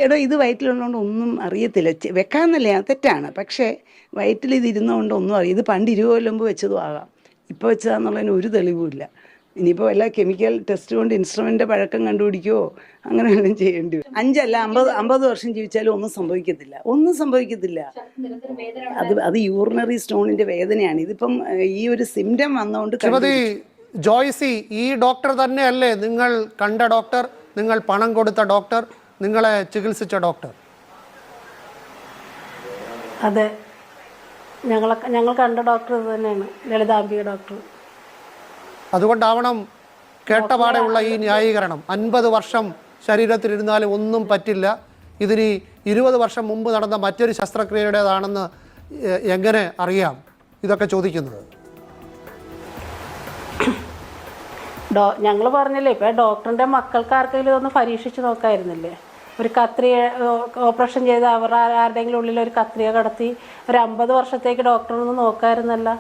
എടോ ഇത് വയറ്റിലുള്ളതുകൊണ്ട് ഒന്നും അറിയത്തില്ല. വെക്കാമെന്നല്ല, തെറ്റാണ്. പക്ഷേ വയറ്റിൽ ഇത് ഇരുന്നതുകൊണ്ട് ഒന്നും അറിയാം. ഇത് പണ്ട് 20 കൊല്ലം മുമ്പ് വെച്ചതും ആകാം, ഇപ്പോൾ വെച്ചതാണെന്നുള്ളതിന് ഒരു തെളിവുമില്ല. ഇനിയിപ്പോൾ വല്ല കെമിക്കൽ ടെസ്റ്റ് കൊണ്ട് ഇൻസ്ട്രുമെൻ്റ് പഴക്കം കണ്ടുപിടിക്കുകയോ അങ്ങനെ വല്ലതും ചെയ്യേണ്ടി വരും. 5 അല്ല 50 വർഷം ജീവിച്ചാലും ഒന്നും സംഭവിക്കത്തില്ല, ഒന്നും സംഭവിക്കത്തില്ല. അത് യൂറിനറി സ്റ്റോണിൻ്റെ വേദനയാണ്. ഇതിപ്പം ഈ ഒരു സിംറ്റം വന്നുകൊണ്ട് ശ്രീമതി ജോയ്സി, ഈ ഡോക്ടർ തന്നെയല്ലേ നിങ്ങൾ കണ്ട ഡോക്ടർ, നിങ്ങൾ പണം കൊടുത്ത ഡോക്ടർ, നിങ്ങളെ ചികിത്സിച്ച ഡോക്ടർ? അതെ, ഞങ്ങൾ കണ്ട ഡോക്ടർ തന്നെയാണ്, ലളിതാംബിക ഡോക്ടർ. അതുകൊണ്ടാവണം കേട്ടപാടെയുള്ള ഈ ന്യായീകരണം. 50 വർഷം ശരീരത്തിലിരുന്നാലും ഒന്നും പറ്റില്ല, ഇതിന് 20 വർഷം മുമ്പ് നടന്ന മറ്റൊരു ശസ്ത്രക്രിയയുടേതാണെന്ന് എങ്ങനെ അറിയാം? ഇതൊക്കെ ചോദിക്കുന്നത്. ഞങ്ങൾ പറഞ്ഞില്ലേ, ഇപ്പം ഡോക്ടറിൻ്റെ മക്കൾക്ക് ആർക്കെങ്കിലും ഇതൊന്ന് പരീക്ഷിച്ച് നോക്കായിരുന്നില്ലേ? ഒരു കത്രിക ഓപ്പറേഷൻ ചെയ്ത് ആരുടെയെങ്കിലും ഉള്ളിൽ ഒരു കത്രിക കടത്തി ഒരു 50 വർഷത്തേക്ക് ഡോക്ടറൊന്ന് നോക്കാമായിരുന്നല്ല.